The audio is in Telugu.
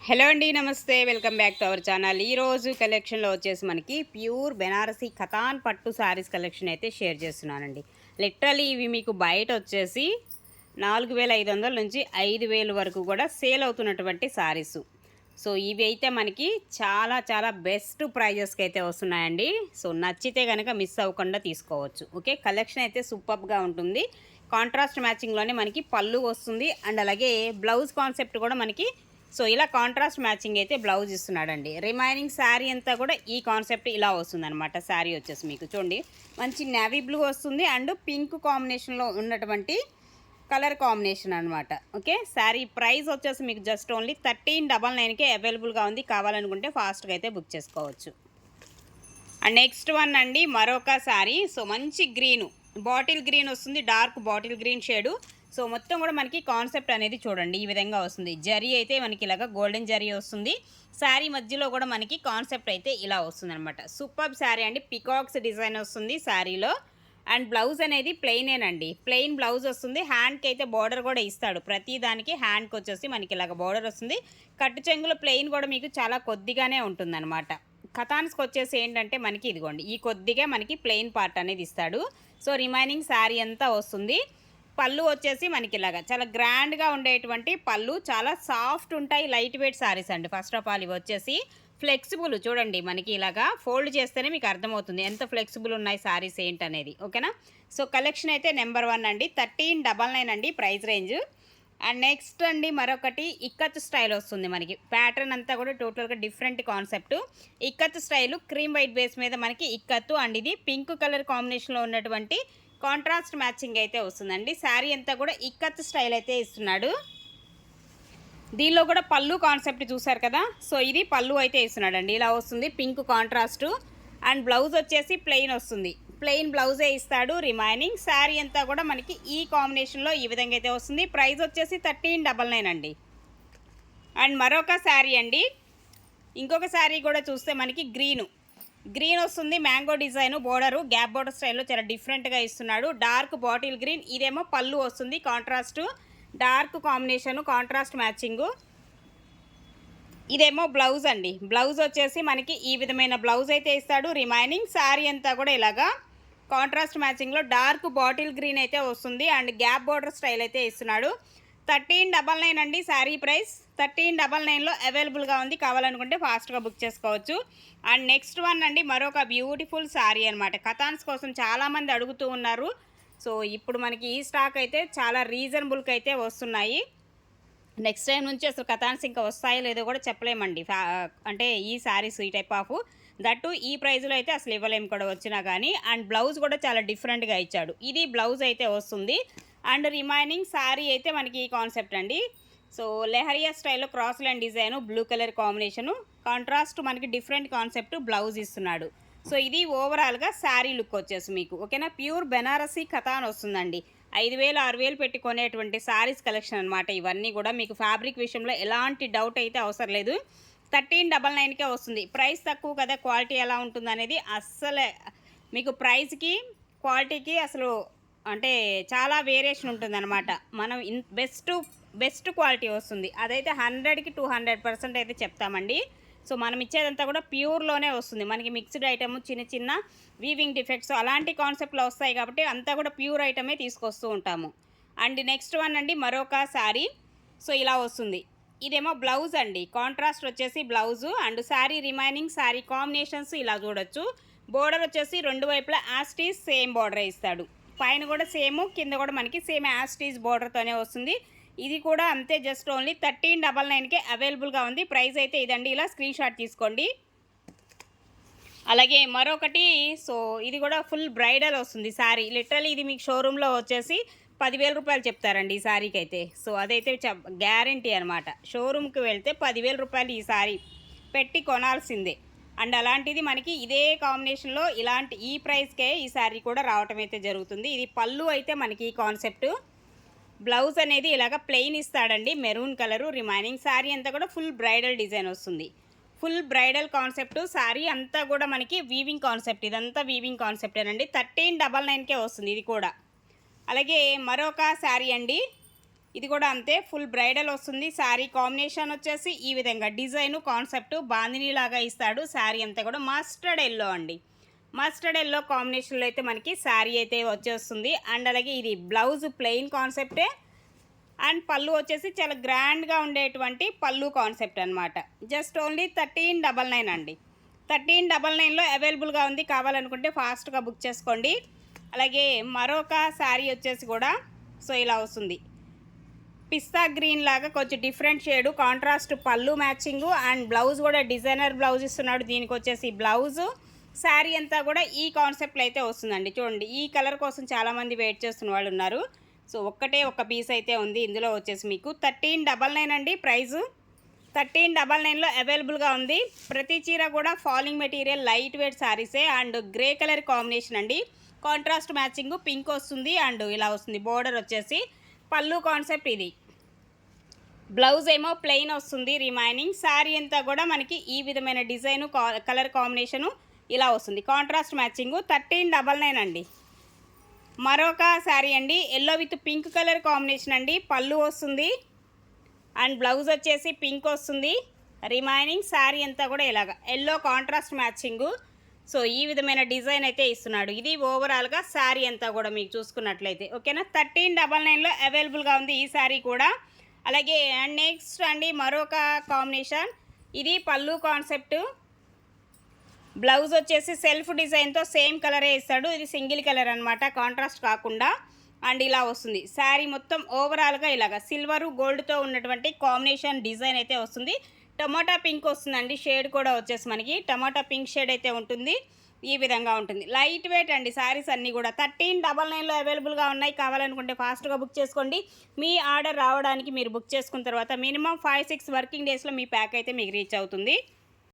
హలో అండి, నమస్తే. Welcome back to our channel. ఈరోజు కలెక్షన్లో వచ్చేసి మనకి ప్యూర్ బెనారసీ ఖతాన్ పట్టు శారీస్ కలెక్షన్ అయితే షేర్ చేస్తున్నానండి. లిటరలీ ఇవి మీకు బయట వచ్చేసి 4500 నుంచి 5000 వరకు కూడా సేల్ అవుతున్నటువంటి శారీస్. సో ఇవి అయితే మనకి చాలా చాలా బెస్ట్ ప్రైజెస్కి అయితే వస్తున్నాయండి. సో నచ్చితే కనుక మిస్ అవ్వకుండా తీసుకోవచ్చు. ఓకే, కలెక్షన్ అయితే సూపర్గా ఉంటుంది. కాంట్రాస్ట్ మ్యాచింగ్లోనే మనకి పళ్ళు వస్తుంది అండ్ అలాగే బ్లౌజ్ కాన్సెప్ట్ కూడా మనకి సో ఇలా కాంట్రాస్ట్ మ్యాచింగ్ అయితే బ్లౌజ్ ఇస్తున్నాడండి. రిమైనింగ్ శారీ అంతా కూడా ఈ కాన్సెప్ట్ ఇలా వస్తుందన్నమాట. శారీ వచ్చేసి మీకు చూడండి మంచి నేవీ బ్లూ వస్తుంది అండ్ పింక్ కాంబినేషన్లో ఉన్నటువంటి కలర్ కాంబినేషన్ అనమాట. ఓకే, శారీ ప్రైస్ వచ్చేసి మీకు జస్ట్ ఓన్లీ 1399కే అవైలబుల్గా ఉంది. కావాలనుకుంటే ఫాస్ట్గా అయితే బుక్ చేసుకోవచ్చు. అండ్ నెక్స్ట్ వన్ అండి మరొక శారీ. సో మంచి గ్రీను, బాటిల్ గ్రీన్ వస్తుంది, dark bottle green shade. So మొత్తం కూడా మనకి కాన్సెప్ట్ అనేది చూడండి ఈ విధంగా వస్తుంది. జరీ అయితే మనకి ఇలాగా గోల్డెన్ జరీ వస్తుంది. శారీ మధ్యలో కూడా మనకి కాన్సెప్ట్ అయితే ఇలా వస్తుంది అనమాట. సూపర్ శారీ అండి. పికాక్స్ డిజైన్ వస్తుంది శారీలో అండ్ బ్లౌజ్ అనేది ప్లెయినేనండి. ప్లెయిన్ బ్లౌజ్ వస్తుంది. హ్యాండ్కి అయితే బార్డర్ కూడా ఇస్తాడు. ప్రతి దానికి హ్యాండ్కి వచ్చేసి మనకి ఇలాగ బార్డర్ వస్తుంది. కట్టు చెంగులో ప్లెయిన్ కూడా మీకు చాలా కొద్దిగానే ఉంటుందన్నమాట. ఖతాన్స్కి వచ్చేసి ఏంటంటే మనకి ఇదిగోండి ఈ కొద్దిగా మనకి ప్లెయిన్ పార్ట్ అనేది ఇస్తాడు. సో రిమైనింగ్ శారీ అంతా వస్తుంది. పళ్ళు వచ్చేసి మనకి ఇలాగా చాలా గ్రాండ్గా ఉండేటువంటి పళ్ళు, చాలా సాఫ్ట్ ఉంటాయి, లైట్ వెయిట్ శారీస్ అండి. ఫస్ట్ ఆఫ్ ఆల్ ఇవి వచ్చేసి ఫ్లెక్సిబుల్ చూడండి, మనకి ఇలాగా ఫోల్డ్ చేస్తేనే మీకు అర్థమవుతుంది ఎంత ఫ్లెక్సిబుల్ ఉన్నాయి శారీస్ ఏంటనేది. ఓకేనా, సో కలెక్షన్ అయితే నెంబర్ 1 అండి. 1399 అండి ప్రైస్ రేంజ్. అండ్ నెక్స్ట్ అండి మరొకటి ఇక్కత్ స్టైల్ వస్తుంది మనకి. ప్యాటర్న్ అంతా కూడా టోటల్గా different concept. Ikat style cream white base మీద మనకి ఇక్కత్తు అండ్ ఇది పింక్ కలర్ కాంబినేషన్లో ఉన్నటువంటి కాంట్రాస్ట్ మ్యాచింగ్ అయితే వస్తుందండి. శారీ అంతా కూడా ఇక్కత్ స్టైల్ అయితే ఇస్తున్నాడు. దీనిలో కూడా పళ్ళు కాన్సెప్ట్ చూసారు కదా. సో ఇది పళ్ళు అయితే ఇస్తున్నాడు అండి. ఇలా వస్తుంది పింక్ కాంట్రాస్ట్ అండ్ బ్లౌజ్ వచ్చేసి ప్లెయిన్ వస్తుంది. ప్లెయిన్ బ్లౌజే ఇస్తాడు. రిమైనింగ్ శారీ అంతా కూడా మనకి ఈ కాంబినేషన్లో ఈ విధంగా అయితే వస్తుంది. ప్రైస్ వచ్చేసి 1399 అండి. అండ్ మరొక శారీ అండి, ఇంకొక శారీ కూడా చూస్తే మనకి గ్రీన్ వస్తుంది. Mango design border gap border స్టైల్లో చాలా డిఫరెంట్గా ఇస్తున్నాడు. డార్క్ బాటిల్ గ్రీన్, ఇదేమో పళ్ళు వస్తుంది. Contrast dark combination, contrast matching. ఇదేమో బ్లౌజ్ అండి. బ్లౌజ్ వచ్చేసి మనకి ఈ విధమైన బ్లౌజ్ అయితే ఇస్తాడు. రిమైనింగ్ శారీ అంతా కూడా ఇలాగా కాంట్రాస్ట్ మ్యాచింగ్లో డార్క్ బాటిల్ గ్రీన్ అయితే వస్తుంది అండ్ గ్యాప్ బోర్డర్ స్టైల్ అయితే ఇస్తున్నాడు. 1399 అండి శారీ ప్రైస్. 1399లో అవైలబుల్గా ఉంది. కావాలనుకుంటే ఫాస్ట్గా బుక్ చేసుకోవచ్చు. అండ్ నెక్స్ట్ వన్ అండి మరొక బ్యూటిఫుల్ శారీ అనమాట. కథాన్స్ కోసం చాలామంది అడుగుతూ ఉన్నారు. సో ఇప్పుడు మనకి ఈ స్టాక్ అయితే చాలా రీజనబుల్కి అయితే వస్తున్నాయి. నెక్స్ట్ టైం నుంచి అసలు కథాన్స్ ఇంకా వస్తాయో లేదో కూడా చెప్పలేమండి. అంటే ఈ శారీస్ ఈ టైప్ ఆఫ్ దట్టు ఈ ప్రైజ్లో అయితే అసలు ఇవ్వలేము కూడా వచ్చినా కానీ. అండ్ బ్లౌజ్ కూడా చాలా డిఫరెంట్గా ఇచ్చాడు. ఇది బ్లౌజ్ అయితే వస్తుంది అండ్ రిమైనింగ్ శారీ అయితే మనకి ఈ కాన్సెప్ట్ అండి. సో లెహరియా స్టైల్లో cross line design, blue colour combination, contrast మనకి డిఫరెంట్ కాన్సెప్ట్ బ్లౌజ్ ఇస్తున్నాడు. సో ఇది ఓవరాల్గా శారీ లుక్ వచ్చేసి మీకు. ఓకేనా, ప్యూర్ బెనారసీ ఖతాన్ వస్తుందండి. 5000 6000 పెట్టి కొనేటువంటి శారీస్ కలెక్షన్ అనమాట. ఇవన్నీ కూడా మీకు ఫ్యాబ్రిక్ విషయంలో ఎలాంటి డౌట్ అయితే అవసరం లేదు. 1399కే వస్తుంది. ప్రైస్ తక్కువ కదా, క్వాలిటీ ఎలా ఉంటుంది అనేది అస్సలే మీకు ప్రైస్కి క్వాలిటీకి అసలు అంటే చాలా వేరియేషన్ ఉంటుందన్నమాట. మనం బెస్ట్ క్వాలిటీ వస్తుంది. అదైతే 100కి 200% అయితే చెప్తామండి. సో మనం ఇచ్చేదంతా కూడా ప్యూర్లోనే వస్తుంది. మనకి మిక్స్డ్ ఐటమ్, చిన్న చిన్న వీవింగ్ డిఫెక్ట్స్ అలాంటి కాన్సెప్ట్లో వస్తాయి కాబట్టి అంతా కూడా ప్యూర్ ఐటమే తీసుకొస్తూ ఉంటాము. అండ్ నెక్స్ట్ వన్ అండి మరొక శారీ. సో ఇలా వస్తుంది. ఇదేమో బ్లౌజ్ అండి. కాంట్రాస్ట్ వచ్చేసి blouse and sari remaining sari combinations ఇలా చూడొచ్చు. బోర్డర్ వచ్చేసి రెండు వైపులా యాస్టీస్ సేమ్ బోర్డర్ ఇస్తాడు. పైన కూడా సేమ్, కింద కూడా మనకి సేమ్ యాస్టీస్ బోర్డర్తోనే వస్తుంది. ఇది కూడా అంతే, జస్ట్ ఓన్లీ 1399కే అవైలబుల్గా ఉంది. ప్రైస్ అయితే ఇదండి. ఇలా స్క్రీన్ షాట్ తీసుకోండి. అలాగే మరొకటి, సో ఇది కూడా ఫుల్ బ్రైడల్ వస్తుంది శారీ. లిటరల్లీ ఇది మీకు షోరూంలో వచ్చేసి 10,000 రూపాయలు చెప్తారండి ఈ శారీకి అయితే. సో అదైతే గ్యారంటీ అనమాట. షోరూమ్కి వెళ్తే 10,000 రూపాయలు ఈ శారీ పెట్టి కొనాల్సిందే. అండ్ అలాంటిది మనకి ఇదే కాంబినేషన్లో ఇలాంటి ఈ ప్రైస్కే ఈ శారీ కూడా రావటం అయితే జరుగుతుంది. ఇది పళ్ళు అయితే మనకి ఈ కాన్సెప్ట్. బ్లౌజ్ అనేది ఇలాగ ప్లెయిన్ ఇస్తాడండి, మెరూన్ కలరు. రిమైనింగ్ శారీ అంతా కూడా ఫుల్ బ్రైడల్ డిజైన్ వస్తుంది. ఫుల్ బ్రైడల్ కాన్సెప్ట్ శారీ అంతా కూడా మనకి వీవింగ్ కాన్సెప్ట్. ఇదంతా వీవింగ్ కాన్సెప్టేనండి. 1399కే వస్తుంది ఇది కూడా. అలాగే మరొక శారీ అండి. ఇది కూడా అంతే, ఫుల్ బ్రైడల్ వస్తుంది. శారీ కాంబినేషన్ వచ్చేసి ఈ విధంగా డిజైను కాన్సెప్ట్ బాందిని లాగా ఇస్తాడు. శారీ అంతా కూడా మస్టర్డ్ ఎల్లో అండి. మస్టర్డ్ ఎల్లో కాంబినేషన్లో అయితే మనకి శారీ అయితే వచ్చేస్తుంది. అండ్ అలాగే ఇది బ్లౌజ్ ప్లెయిన్ కాన్సెప్టే. అండ్ పళ్ళు వచ్చేసి చాలా గ్రాండ్గా ఉండేటువంటి పళ్ళు కాన్సెప్ట్ అనమాట. జస్ట్ ఓన్లీ 1399 అండి. 1399లో అవైలబుల్గా ఉంది. కావాలనుకుంటే ఫాస్ట్గా బుక్ చేసుకోండి. అలాగే మరొక శారీ వచ్చేసి కూడా సో ఇలా వస్తుంది. పిస్తా గ్రీన్ లాగా కొంచెం డిఫరెంట్ షేడు, కాంట్రాస్ట్ పళ్ళు మ్యాచింగు. అండ్ బ్లౌజ్ కూడా డిజైనర్ బ్లౌజ్ ఇస్తున్నాడు. దీనికి వచ్చేసి బ్లౌజు శారీ అంతా కూడా ఈ కాన్సెప్ట్లో అయితే వస్తుందండి. చూడండి, ఈ కలర్ కోసం చాలామంది వెయిట్ చేస్తున్న వాళ్ళు ఉన్నారు. సో ఒక్కటే ఒక పీస్ అయితే ఉంది. ఇందులో వచ్చేసి మీకు 1399 అండి ప్రైజు. 1399లో అవైలబుల్గా ఉంది. ప్రతి చీర కూడా ఫాలింగ్ మెటీరియల్ లైట్ వెయిట్ శారీసే. అండ్ గ్రే కలర్ కాంబినేషన్ అండి. కాంట్రాస్ట్ మ్యాచింగ్ పింక్ వస్తుంది. అండ్ ఇలా వస్తుంది బోర్డర్ వచ్చేసి. పళ్ళు కాన్సెప్ట్ ఇది. బ్లౌజ్ ఏమో ప్లెయిన్ వస్తుంది. రిమైనింగ్ శారీ అంతా కూడా మనకి ఈ విధమైన డిజైను కలర్ కాంబినేషను ఇలా వస్తుంది. కాంట్రాస్ట్ మ్యాచింగు 1399 అండి. మరొక శారీ అండి, yellow with pink colour combination అండి. పళ్ళు వస్తుంది అండ్ బ్లౌజ్ వచ్చేసి పింక్ వస్తుంది. రిమైనింగ్ శారీ అంతా కూడా ఇలాగ ఎల్లో కాంట్రాస్ట్ మ్యాచింగు. సో ఈ విధమైన డిజైన్ అయితే ఇస్తున్నాడు. ఇది ఓవరాల్గా శారీ అంతా కూడా మీకు చూసుకున్నట్లయితే ఓకేనా. 1399లో అవైలబుల్గా ఉంది ఈ శారీ కూడా. అలాగే అండ్ నెక్స్ట్ అండి మరొక కాంబినేషన్. ఇది పళ్ళు కాన్సెప్ట్. బ్లౌజ్ వచ్చేసి సెల్ఫ్ డిజైన్తో సేమ్ కలరే ఇస్తాడు. ఇది సింగిల్ కలర్ అనమాట, కాంట్రాస్ట్ కాకుండా. అండ్ ఇలా వస్తుంది శారీ మొత్తం ఓవరాల్గా ఇలాగా సిల్వరు గోల్డ్తో ఉన్నటువంటి కాంబినేషన్ డిజైన్ అయితే వస్తుంది. టమాటా పింక్ వస్తుందండి. షేడ్ కూడా వచ్చేసి మనకి టమాటా పింక్ షేడ్ అయితే ఉంటుంది. ఈ విధంగా ఉంటుంది. లైట్ వెయిట్ అండి శారీస్ అన్నీ కూడా. 1399లో అవైలబుల్గా ఉన్నాయి. కావాలనుకుంటే ఫాస్ట్గా బుక్ చేసుకోండి. మీ ఆర్డర్ రావడానికి మీరు బుక్ చేసుకున్న తర్వాత మినిమం 5-6 వర్కింగ్ డేస్లో మీ ప్యాక్ అయితే మీకు రీచ్ అవుతుంది.